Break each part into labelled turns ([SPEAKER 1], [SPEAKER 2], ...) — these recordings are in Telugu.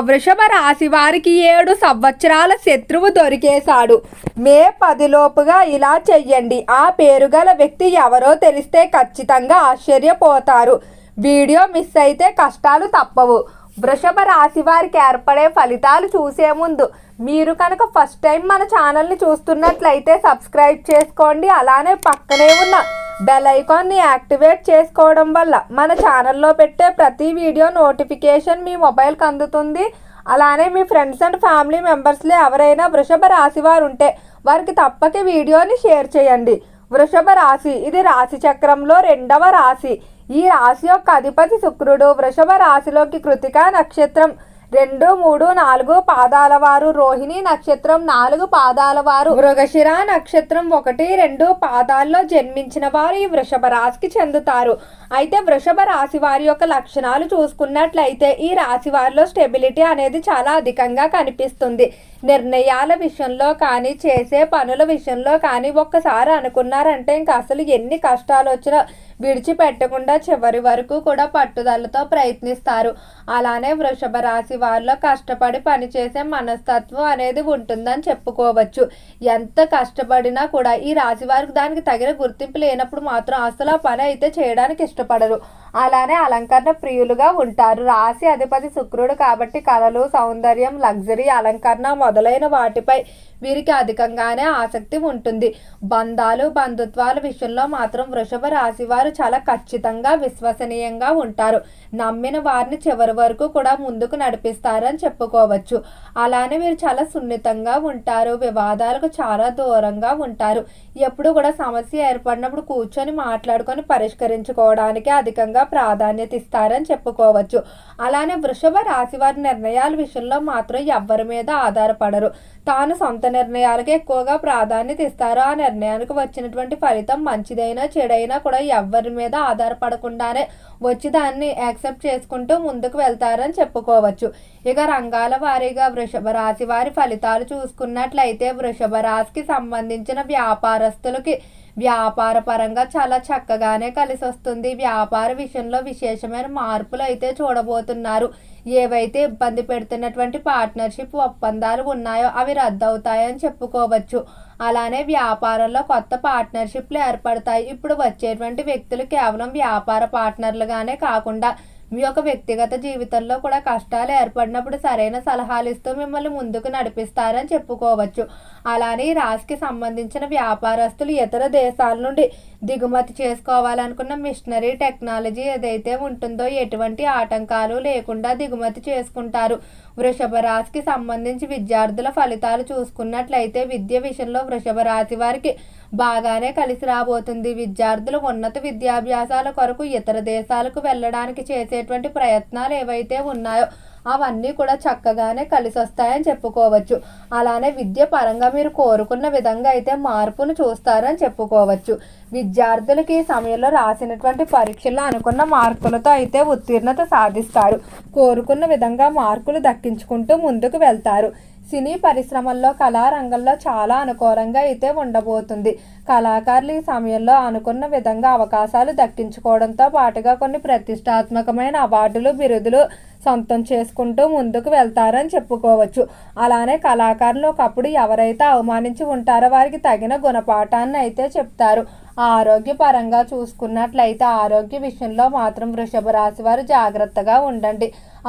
[SPEAKER 1] వృషభ రాశి వారికి 7 సంవత్సరాల శత్రువు దొరికేశాడు. మే 10 లోపుగా ఇలా చెయ్యండి. ఆ పేరుగల వ్యక్తి ఎవరో తెలిస్తే ఖచ్చితంగా ఆశ్చర్యపోతారు. వీడియో మిస్ అయితే కష్టాలు తప్పవు. వృషభ రాశి వారికి ఏర్పడే ఫలితాలు చూసే ముందు మీరు కనుక ఫస్ట్ టైం మన ఛానల్ని చూస్తున్నట్లయితే సబ్స్క్రైబ్ చేసుకోండి. అలానే పక్కనే ఉన్న బెల్ ఐకాన్ని యాక్టివేట్ చేసుకోవడం వల్ల మన ఛానల్లో పెట్టే ప్రతి వీడియో నోటిఫికేషన్ మీ మొబైల్కి అందుతుంది. అలానే మీ ఫ్రెండ్స్ అండ్ ఫ్యామిలీ మెంబర్స్లో ఎవరైనా వృషభ రాశి వారు ఉంటే వారికి తప్పక వీడియోని షేర్ చేయండి. వృషభ రాశి ఇది రాశి చక్రంలో 2వ రాశి. ఈ రాశి యొక్క అధిపతి శుక్రుడు. వృషభ రాశిలోకి కృతికా నక్షత్రం 2, 3, 4 పాదాల వారు, రోహిణి నక్షత్రం 4 పాదాల వారు, మృగశిర నక్షత్రం 1, 2 పాదాల్లో జన్మించిన వారు ఈ వృషభ రాశికి చెందుతారు. అయితే వృషభ రాశి వారి యొక్క లక్షణాలు చూసుకున్నట్లయితే ఈ రాశి వారిలో స్టెబిలిటీ అనేది చాలా అధికంగా కనిపిస్తుంది. నిర్ణయాల విషయంలో కానీ చేసే పనుల విషయంలో కానీ ఒక్కసారి అనుకున్నారంటే ఇంకా అసలు ఎన్ని కష్టాలు వచ్చినా విడిచిపెట్టకుండా చివరి వరకు కూడా పట్టుదలతో ప్రయత్నిస్తారు. అలానే వృషభ రాశి వారిలో కష్టపడి పనిచేసే మనస్తత్వం అనేది ఉంటుందని చెప్పుకోవచ్చు. ఎంత కష్టపడినా కూడా ఈ రాశి వారికి దానికి తగిన గుర్తింపు లేనప్పుడు మాత్రం అసలు ఆ పని అయితే చేయడానికి ఇష్టపడరు. అలానే అలంకరణ ప్రియులుగా ఉంటారు. రాశి అధిపతి శుక్రుడు కాబట్టి కళలు, సౌందర్యం, లగ్జరీ, అలంకరణ మొదలైన వాటిపై వీరికి అధికంగానే ఆసక్తి ఉంటుంది. బంధాలు, బంధుత్వాల విషయంలో మాత్రం వృషభ రాశి వారు చాలా ఖచ్చితంగా విశ్వసనీయంగా ఉంటారు. నమ్మిన వారిని చివరి వరకు కూడా ముందుకు నడిపిస్తారని చెప్పుకోవచ్చు. అలానే వీరు చాలా సున్నితంగా ఉంటారు. వివాదాలకు చాలా దూరంగా ఉంటారు. ఎప్పుడు కూడా సమస్య ఏర్పడినప్పుడు కూర్చొని మాట్లాడుకొని పరిష్కరించుకోవడానికి అధికంగా ప్రాధాన్యత ఇస్తారని చెప్పుకోవచ్చు. అలానే వృషభ రాశి వారి నిర్ణయాల విషయంలో మాత్రం ఎవ్వరి మీద ఆధారపడరు. తాను సొంత నిర్ణయాలకు ఎక్కువగా ప్రాధాన్యత ఇస్తారు. ఆ నిర్ణయానికి వచ్చినటువంటి ఫలితం మంచిదైనా చెడైనా కూడా ఎవరి మీద ఆధారపడకుండానే వచ్చి దాన్ని యాక్సెప్ట్ చేసుకుంటూ ముందుకు వెళ్తారని చెప్పుకోవచ్చు. ఇక రంగాల వారీగా వృషభ రాశి వారి ఫలితాలు చూసుకున్నట్లయితే వృషభ రాశికి సంబంధించిన వ్యాపారస్తులకి వ్యాపార పరంగా చాలా చక్కగానే కలిసి వస్తుంది. వ్యాపార విషయంలో విశేషమైన మార్పులు అయితే చూడబోతున్నారు. ఏవైతే ఇబ్బంది పెడుతున్నటువంటి పార్ట్నర్షిప్ ఒప్పందాలు ఉన్నాయో అవి రద్దవుతాయని చెప్పుకోవచ్చు. అలానే వ్యాపారంలో కొత్త పార్ట్నర్షిప్లు ఏర్పడతాయి. ఇప్పుడు వచ్చేటువంటి వ్యక్తులు కేవలం వ్యాపార పార్ట్నర్లుగానే కాకుండా మీ యొక్క వ్యక్తిగత జీవితంలో కూడా కష్టాలు ఏర్పడినప్పుడు సరైన సలహాలు ఇస్తూ మిమ్మల్ని ముందుకు నడిపిస్తారని చెప్పుకోవచ్చు. అలానే ఈ రాశికి సంబంధించిన వ్యాపారస్తులు ఇతర దేశాల నుండి దిగుమతి చేసుకోవాలనుకున్న మిషనరీ టెక్నాలజీ ఏదైతే ఉంటుందో ఎటువంటి ఆటంకాలు లేకుండా దిగుమతి చేసుకుంటారు. వృషభ రాశికి సంబంధించి విద్యార్థుల ఫలితాలు చూసుకున్నట్లయితే విద్య విషయంలో వృషభ రాశి వారికి బాగానే కలిసి రాబోతుంది. విద్యార్థులు ఉన్నత విద్యాభ్యాసాల కొరకు ఇతర దేశాలకు వెళ్ళడానికి చేసేటువంటి ప్రయత్నాలు ఏవైతే ఉన్నాయో అవన్నీ కూడా చక్కగానే కలిసి వస్తాయని చెప్పుకోవచ్చు. అలానే విద్య పరంగా మీరు కోరుకున్న విధంగా అయితే మార్పును చూస్తారని చెప్పుకోవచ్చు. విద్యార్థులకి ఈ సమయంలో రాసినటువంటి పరీక్షల్లో అనుకున్న మార్కులతో అయితే ఉత్తీర్ణత సాధిస్తారు. కోరుకున్న విధంగా మార్కులు దక్కించుకుంటూ ముందుకు వెళ్తారు. సినీ పరిశ్రమల్లో కళారంగంలో చాలా అనుకూలంగా అయితే ఉండబోతుంది. కళాకారులు ఈ సమయంలో అనుకున్న విధంగా అవకాశాలు దక్కించుకోవడంతో పాటుగా కొన్ని ప్రతిష్టాత్మకమైన అవార్డులు, బిరుదులు సొంతం చేసుకుంటూ ముందుకు వెళ్తారని చెప్పుకోవచ్చు. అలానే కళాకారులు ఒకప్పుడు ఎవరైతే అవమానించి ఉంటారో వారికి తగిన గుణపాఠాన్ని అయితే చెప్తారు. ఆరోగ్యపరంగా చూసుకున్నట్లయితే ఆరోగ్య విషయంలో మాత్రం వృషభ రాశి వారు జాగ్రత్తగా ఉండండి.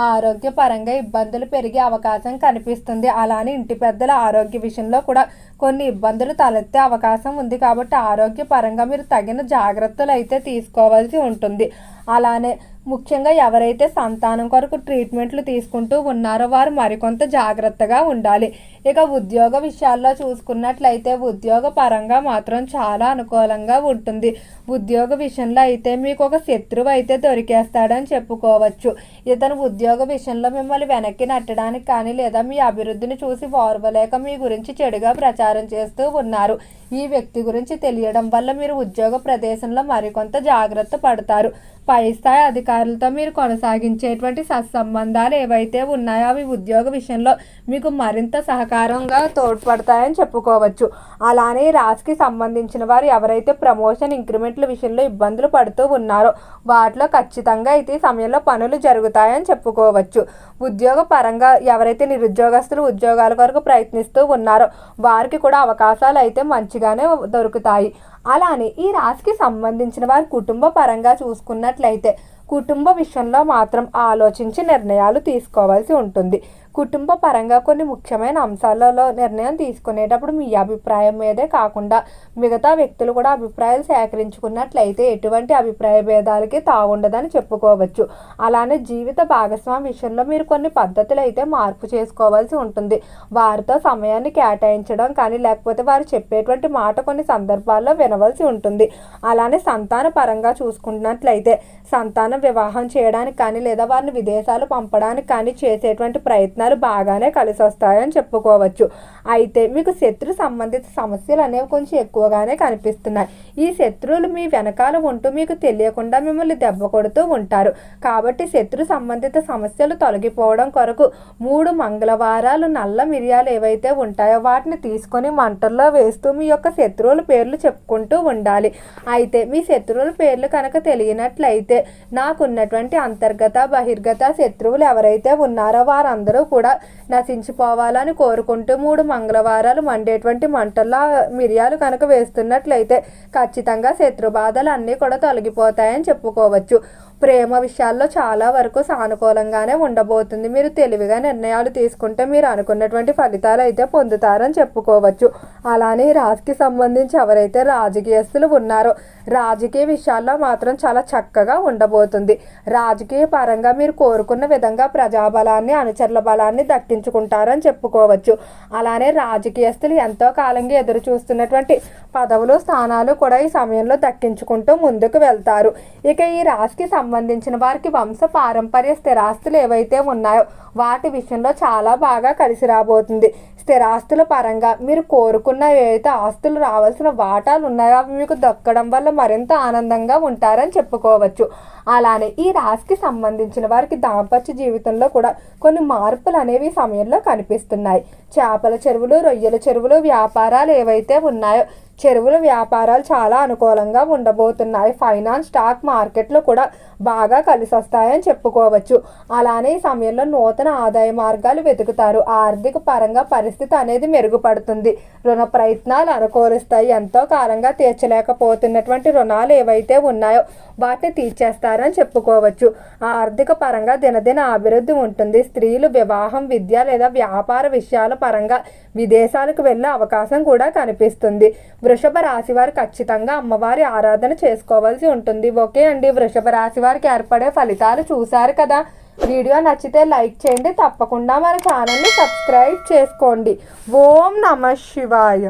[SPEAKER 1] ఆరోగ్యపరంగా ఇబ్బందులు పెరిగే అవకాశం కనిపిస్తుంది. అలానే ఇంటి పెద్దల ఆరోగ్య విషయంలో కూడా కొన్ని ఇబ్బందులు తలెత్తే అవకాశం ఉంది. కాబట్టి ఆరోగ్యపరంగా మీరు తగిన జాగ్రత్తలు అయితే తీసుకోవాల్సి ఉంటుంది. అలానే ముఖ్యంగా ఎవరైతే సంతానం కొరకు ట్రీట్మెంట్లు తీసుకుంటూ ఉన్నారో వారు మరికొంత జాగ్రత్తగా ఉండాలి. ఇక ఉద్యోగ విషయాల్లో చూసుకున్నట్లయితే ఉద్యోగ పరంగా మాత్రం చాలా అనుకూలంగా ఉంటుంది. ఉద్యోగ విషయంలో అయితే మీకు ఒక శత్రువు అయితే దొరికేస్తాడని చెప్పుకోవచ్చు. ఇతను ఉద్యోగ విషయంలో మిమ్మల్ని వెనక్కి నెట్టడానికి కానీ లేదా మీ అభివృద్ధిని చూసి ఓర్వలేక మీ గురించి చెడుగా ప్రచారం చేస్తూ ఉన్నారు. ఈ వ్యక్తి గురించి తెలియడం వల్ల మీరు ఉద్యోగ ప్రదేశంలో మరికొంత జాగ్రత్త పడతారు. పై స్థాయి అధికారులతో మీరు కొనసాగించేటువంటి సత్సంబంధాలు ఏవైతే ఉన్నాయో అవి ఉద్యోగ విషయంలో మీకు మరింత సహకారంగా తోడ్పడతాయని చెప్పుకోవచ్చు. అలానే రాశికి సంబంధించిన వారు ఎవరైతే ప్రమోషన్ ఇంక్రిమెంట్ల విషయంలో ఇబ్బందులు పడుతూ ఉన్నారో వాటిలో ఖచ్చితంగా అయితే ఈ సమయంలో పనులు జరుగుతాయని చెప్పుకోవచ్చు. ఉద్యోగ పరంగా ఎవరైతే నిరుద్యోగస్తులు ఉద్యోగాల కొరకు ప్రయత్నిస్తూ ఉన్నారో వారికి కూడా అవకాశాలు అయితే మంచిగానే దొరుకుతాయి. అలానే ఈ రాశికి సంబంధించిన వారి కుటుంబ పరంగా చూసుకున్నట్లయితే కుటుంబ విషయంలో మాత్రం ఆలోచించి నిర్ణయాలు తీసుకోవాల్సి ఉంటుంది. కుటుంబ పరంగా కొన్ని ముఖ్యమైన అంశాలలో నిర్ణయం తీసుకునేటప్పుడు మీ అభిప్రాయం మీదే కాకుండా మిగతా వ్యక్తులు కూడా అభిప్రాయాలు సేకరించుకున్నట్లయితే ఎటువంటి అభిప్రాయ భేదాలకి తావుండదని చెప్పుకోవచ్చు. అలానే జీవిత భాగస్వామి విషయంలో మీరు కొన్ని పద్ధతులు అయితే మార్పు చేసుకోవాల్సి ఉంటుంది. వారితో సమయాన్ని కేటాయించడం కానీ లేకపోతే వారు చెప్పేటువంటి మాట కొన్ని సందర్భాల్లో వినవలసి ఉంటుంది. అలానే సంతాన పరంగా చూసుకున్నట్లయితే సంతానం వివాహం చేయడానికి కానీ లేదా వారిని విదేశాలు పంపడానికి కానీ చేసేటువంటి ప్రయత్నాలు బాగానే కలిసి వస్తాయని చెప్పుకోవచ్చు. అయితే మీకు శత్రు సంబంధిత సమస్యలు అనేవి కొంచెం ఎక్కువగానే కనిపిస్తున్నాయి. ఈ శత్రువులు మీ వెనకాల ఉంటూ మీకు తెలియకుండా మిమ్మల్ని దెబ్బ కొడుతూ ఉంటారు. కాబట్టి శత్రు సంబంధిత సమస్యలు తొలగిపోవడం కొరకు 3 మంగళవారాలు నల్ల మిరియాలు ఏవైతే ఉంటాయో వాటిని తీసుకొని మంటల్లో వేస్తూ మీ యొక్క శత్రువుల పేర్లు చెప్పుకుంటూ ఉండాలి. అయితే మీ శత్రువుల పేర్లు కనుక తెలియనట్లయితే నాకున్నటువంటి అంతర్గత బహిర్గత శత్రువులు ఎవరైతే ఉన్నారో వారందరూ కూడా నశించిపోవాలని కోరుకుంటూ 3 మంగళవారాలు మండేటువంటి మంటల్లో మిరియాలు కనుక వేస్తున్నట్లయితే ఖచ్చితంగా శత్రు బాధలు అన్నీ కూడా తొలగిపోతాయని చెప్పుకోవచ్చు. ప్రేమ విషయాల్లో చాలా వరకు సానుకూలంగానే ఉండబోతుంది. మీరు తెలివిగా నిర్ణయాలు తీసుకుంటే మీరు అనుకున్నటువంటి ఫలితాలు అయితే పొందుతారని చెప్పుకోవచ్చు. అలానే రాశికి సంబంధించి ఎవరైతే రాజకీయస్తులు ఉన్నారో రాజకీయ విషయాల్లో మాత్రం చాలా చక్కగా ఉండబోతుంది. రాజకీయ పరంగా మీరు కోరుకున్న విధంగా ప్రజాబలాన్ని అనుచరుల బలాన్ని దక్కించుకుంటారని చెప్పుకోవచ్చు. అలానే రాజకీయస్తులు ఎంతో కాలంగా ఎదురు చూస్తున్నటువంటి పదవులు స్థానాలు కూడా ఈ సమయంలో దక్కించుకుంటూ ముందుకు వెళ్తారు. ఇక ఈ రాశికి సంబంధించిన వారికి వంశ పారంపర్య స్థిరాస్తులు ఏవైతే ఉన్నాయో వాటి విషయంలో చాలా బాగా కలిసి రాబోతుంది. స్థిరాస్తుల పరంగా మీరు కోరుకున్న ఏవైతే ఆస్తులు రావాల్సిన వాటాలు ఉన్నాయో అవి మీకు దక్కడం వల్ల మరింత ఆనందంగా ఉంటారని చెప్పుకోవచ్చు. అలానే ఈ రాశికి సంబంధించిన వారికి దాంపత్య జీవితంలో కూడా కొన్ని మార్పులు అనేవి ఈ సమయంలో కనిపిస్తున్నాయి. చేపల చెరువులు రొయ్యల చెరువులు వ్యాపారాలు ఏవైతే ఉన్నాయో చెరువుల వ్యాపారాలు చాలా అనుకూలంగా ఉండబోతున్నాయి. ఫైనాన్స్ స్టాక్ మార్కెట్లో కూడా బాగా కలిసి వస్తాయని చెప్పుకోవచ్చు. అలానే ఈ సమయంలో నూతన ఆదాయ మార్గాలు వెతుకుతారు. ఆర్థిక పరంగా పరిస్థితి అనేది మెరుగుపడుతుంది. రుణ ప్రయత్నాలు అనుకూలిస్తాయి. ఎంతో కాలంగా తీర్చలేకపోతున్నటువంటి రుణాలు ఏవైతే ఉన్నాయో వాటిని తీర్చేస్తారని చెప్పుకోవచ్చు. ఆర్థిక పరంగా దినదిన అభివృద్ధి ఉంటుంది. స్త్రీలు వివాహం విద్య లేదా వ్యాపార విషయాల పరంగా విదేశాలకు వెళ్ళే అవకాశం కూడా కనిపిస్తుంది. వృషభ రాశి వారు ఖచ్చితంగా అమ్మవారి ఆరాధన చేసుకోవాల్సి ఉంటుంది. ఓకే అండి, వృషభ రాశి వారికి ఏర్పడే ఫలితాలు చూశారు కదా. వీడియో నచ్చితే లైక్ చేయండి. తప్పకుండా మన ఛానల్ని సబ్స్క్రైబ్ చేసుకోండి. ఓం నమః శివాయ.